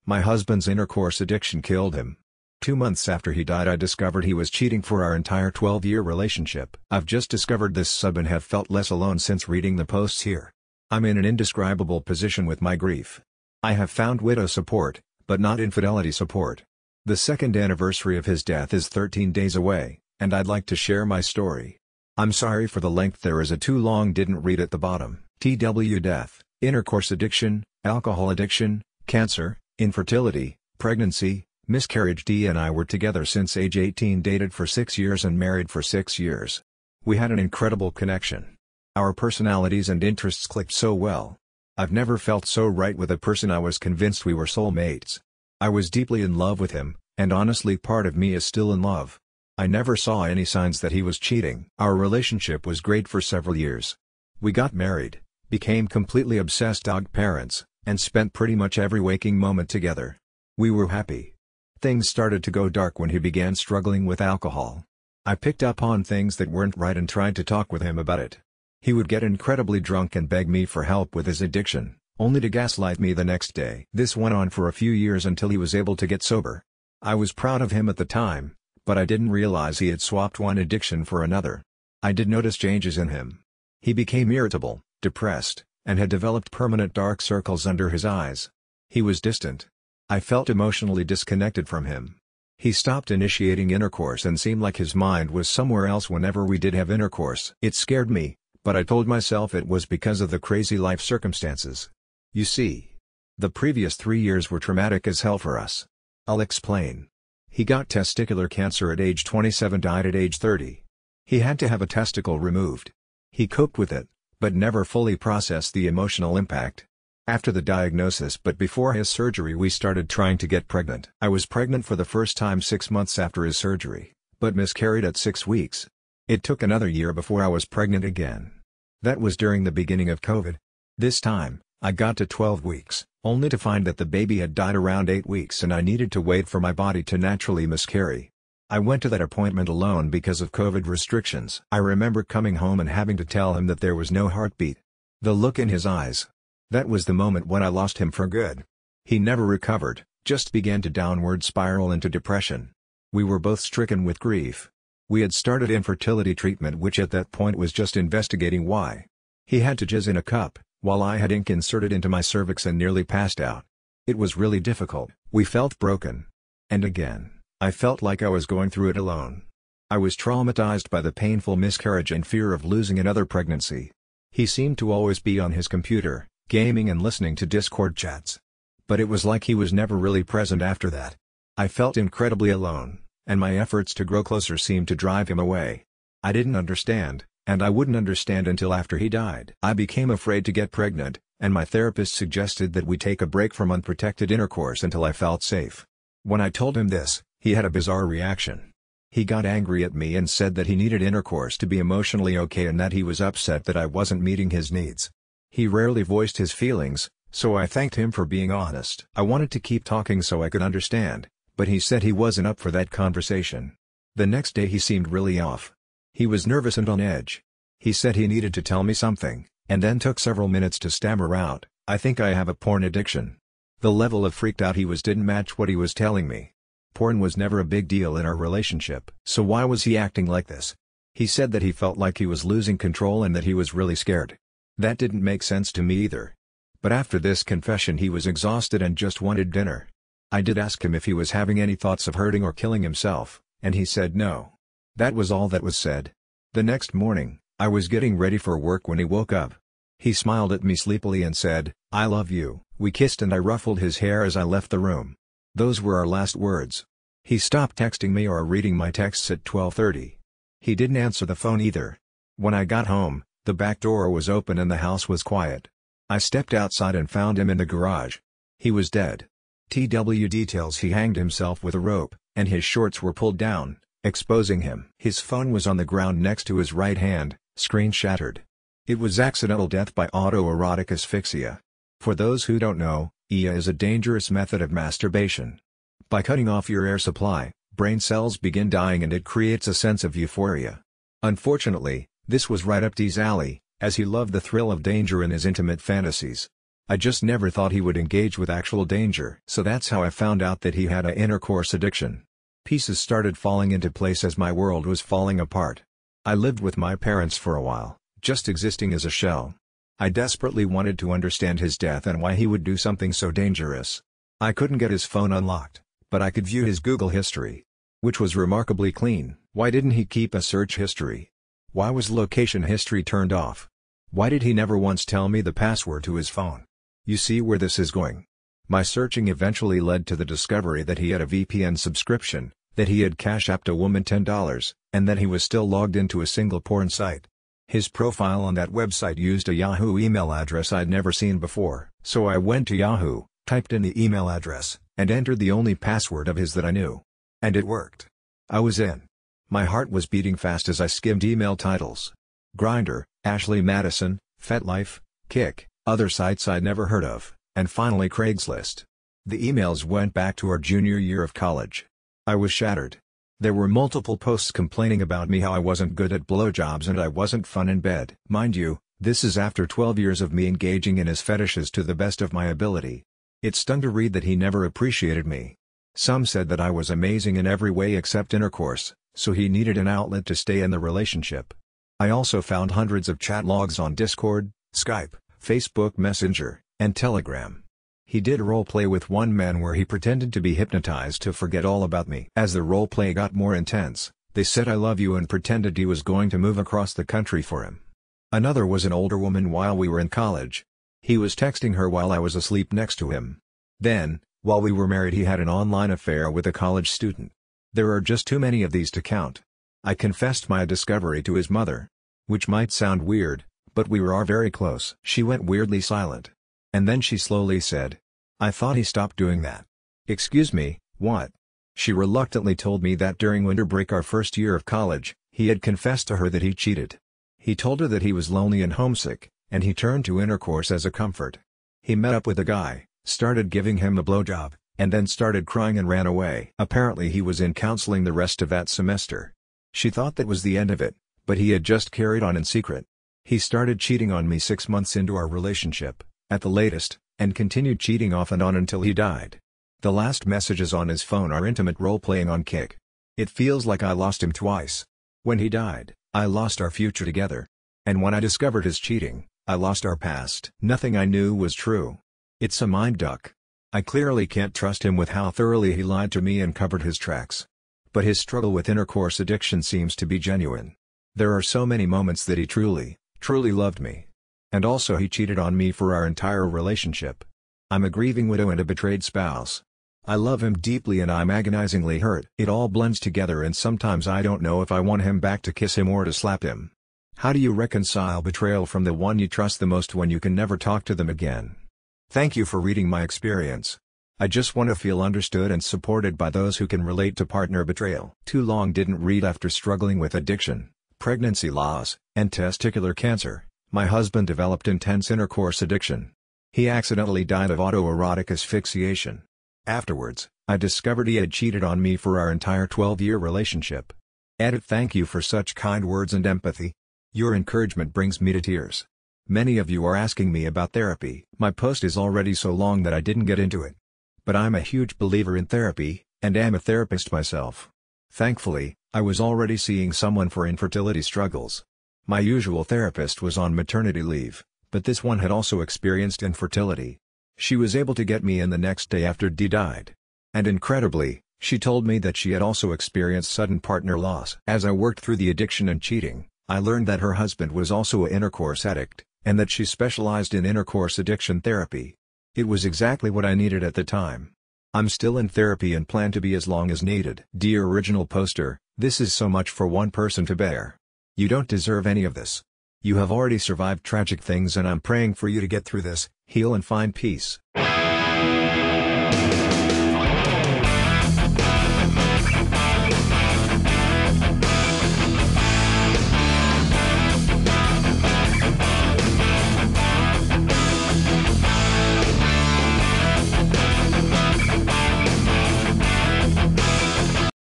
My husband's intercourse addiction killed him. 2 months after he died I discovered he was cheating for our entire 12-year relationship. I've just discovered this sub and have felt less alone since reading the posts here. I'm in an indescribable position with my grief. I have found widow support, but not infidelity support. The second anniversary of his death is 13 days away, and I'd like to share my story. I'm sorry for the length, there is a too long didn't read at the bottom. TW death, intercourse addiction, alcohol addiction, cancer, infertility, pregnancy, miscarriage. D and I were together since age 18, dated for 6 years and married for 6 years. We had an incredible connection. Our personalities and interests clicked so well. I've never felt so right with a person. I was convinced we were soulmates. I was deeply in love with him, and honestly part of me is still in love. I never saw any signs that he was cheating. Our relationship was great for several years. We got married, became completely obsessed dog parents, and spent pretty much every waking moment together. We were happy. Things started to go dark when he began struggling with alcohol. I picked up on things that weren't right and tried to talk with him about it. He would get incredibly drunk and beg me for help with his addiction, only to gaslight me the next day. This went on for a few years until he was able to get sober. I was proud of him at the time, but I didn't realize he had swapped one addiction for another. I did notice changes in him. He became irritable, depressed, and had developed permanent dark circles under his eyes. He was distant. I felt emotionally disconnected from him. He stopped initiating intercourse and seemed like his mind was somewhere else whenever we did have intercourse. It scared me, but I told myself it was because of the crazy life circumstances. You see, the previous 3 years were traumatic as hell for us. I'll explain. He got testicular cancer at age 27, died at age 30. He had to have a testicle removed. He coped with it, but never fully processed the emotional impact. After the diagnosis but before his surgery we started trying to get pregnant. I was pregnant for the first time 6 months after his surgery, but miscarried at 6 weeks. It took another year before I was pregnant again. That was during the beginning of COVID. This time, I got to 12 weeks, only to find that the baby had died around 8 weeks and I needed to wait for my body to naturally miscarry. I went to that appointment alone because of COVID restrictions. I remember coming home and having to tell him that there was no heartbeat. The look in his eyes. That was the moment when I lost him for good. He never recovered, just began to downward spiral into depression. We were both stricken with grief. We had started infertility treatment, which at that point was just investigating why. He had to jizz in a cup, while I had ink inserted into my cervix and nearly passed out. It was really difficult. We felt broken. And again, I felt like I was going through it alone. I was traumatized by the painful miscarriage and fear of losing another pregnancy. He seemed to always be on his computer, gaming and listening to Discord chats. But it was like he was never really present after that. I felt incredibly alone, and my efforts to grow closer seemed to drive him away. I didn't understand, and I wouldn't understand until after he died. I became afraid to get pregnant, and my therapist suggested that we take a break from unprotected intercourse until I felt safe. When I told him this, he had a bizarre reaction. He got angry at me and said that he needed intercourse to be emotionally okay and that he was upset that I wasn't meeting his needs. He rarely voiced his feelings, so I thanked him for being honest. I wanted to keep talking so I could understand, but he said he wasn't up for that conversation. The next day he seemed really off. He was nervous and on edge. He said he needed to tell me something, and then took several minutes to stammer out, "I think I have a porn addiction." The level of freaked out he was didn't match what he was telling me. Porn was never a big deal in our relationship. So why was he acting like this? He said that he felt like he was losing control and that he was really scared. That didn't make sense to me either. But after this confession he was exhausted and just wanted dinner. I did ask him if he was having any thoughts of hurting or killing himself, and he said no. That was all that was said. The next morning, I was getting ready for work when he woke up. He smiled at me sleepily and said, "I love you." We kissed and I ruffled his hair as I left the room. Those were our last words. He stopped texting me or reading my texts at 12:30. He didn't answer the phone either. When I got home, the back door was open and the house was quiet. I stepped outside and found him in the garage. He was dead. TW details: he hanged himself with a rope, and his shorts were pulled down, exposing him. His phone was on the ground next to his right hand, screen shattered. It was accidental death by autoerotic asphyxia. For those who don't know, aita is a dangerous method of masturbation. By cutting off your air supply, brain cells begin dying and it creates a sense of euphoria. Unfortunately, this was right up T's alley, as he loved the thrill of danger in his intimate fantasies. I just never thought he would engage with actual danger. So that's how I found out that he had an intercourse addiction. Pieces started falling into place as my world was falling apart. I lived with my parents for a while, just existing as a shell. I desperately wanted to understand his death and why he would do something so dangerous. I couldn't get his phone unlocked, but I could view his Google history, which was remarkably clean. Why didn't he keep a search history? Why was location history turned off? Why did he never once tell me the password to his phone? You see where this is going. My searching eventually led to the discovery that he had a VPN subscription, that he had Cash Apped a woman $10, and that he was still logged into a single porn site. His profile on that website used a Yahoo email address I'd never seen before. So I went to Yahoo, typed in the email address, and entered the only password of his that I knew. And it worked. I was in. My heart was beating fast as I skimmed email titles. Grindr, Ashley Madison, FetLife, Kick, other sites I'd never heard of, and finally Craigslist. The emails went back to our junior year of college. I was shattered. There were multiple posts complaining about me, how I wasn't good at blowjobs and I wasn't fun in bed. Mind you, this is after 12 years of me engaging in his fetishes to the best of my ability. It stung to read that he never appreciated me. Some said that I was amazing in every way except intercourse, so he needed an outlet to stay in the relationship. I also found hundreds of chat logs on Discord, Skype, Facebook Messenger, and Telegram. He did roleplay with one man where he pretended to be hypnotized to forget all about me. As the roleplay got more intense, they said I love you and pretended he was going to move across the country for him. Another was an older woman while we were in college. He was texting her while I was asleep next to him. Then, while we were married, he had an online affair with a college student. There are just too many of these to count. I confessed my discovery to his mother. Which might sound weird, but we were very close. She went weirdly silent. And then she slowly said, "I thought he stopped doing that." Excuse me, what? She reluctantly told me that during winter break our first year of college, he had confessed to her that he cheated. He told her that he was lonely and homesick, and he turned to intercourse as a comfort. He met up with a guy, started giving him a blowjob, and then started crying and ran away. Apparently he was in counseling the rest of that semester. She thought that was the end of it, but he had just carried on in secret. He started cheating on me 6 months into our relationship, at the latest, and continued cheating off and on until he died. The last messages on his phone are intimate role-playing on Kick. It feels like I lost him twice. When he died, I lost our future together. And when I discovered his cheating, I lost our past. Nothing I knew was true. It's a mind duck. I clearly can't trust him with how thoroughly he lied to me and covered his tracks. But his struggle with intercourse addiction seems to be genuine. There are so many moments that he truly loved me. And also he cheated on me for our entire relationship. I'm a grieving widow and a betrayed spouse. I love him deeply and I'm agonizingly hurt. It all blends together and sometimes I don't know if I want him back to kiss him or to slap him. How do you reconcile betrayal from the one you trust the most when you can never talk to them again? Thank you for reading my experience. I just want to feel understood and supported by those who can relate to partner betrayal. Too long didn't read. After struggling with addiction, pregnancy loss, and testicular cancer, my husband developed intense intercourse addiction. He accidentally died of autoerotic asphyxiation. Afterwards, I discovered he had cheated on me for our entire 12-year relationship. Edit. Thank you for such kind words and empathy. Your encouragement brings me to tears. Many of you are asking me about therapy. My post is already so long that I didn't get into it. But I'm a huge believer in therapy, and am a therapist myself. Thankfully, I was already seeing someone for infertility struggles. My usual therapist was on maternity leave, but this one had also experienced infertility. She was able to get me in the next day after Dee died. And incredibly, she told me that she had also experienced sudden partner loss. As I worked through the addiction and cheating, I learned that her husband was also an intercourse addict, and that she specialized in intercourse addiction therapy. It was exactly what I needed at the time. I'm still in therapy and plan to be as long as needed. Dear original poster, this is so much for one person to bear. You don't deserve any of this. You have already survived tragic things and I'm praying for you to get through this, heal and find peace.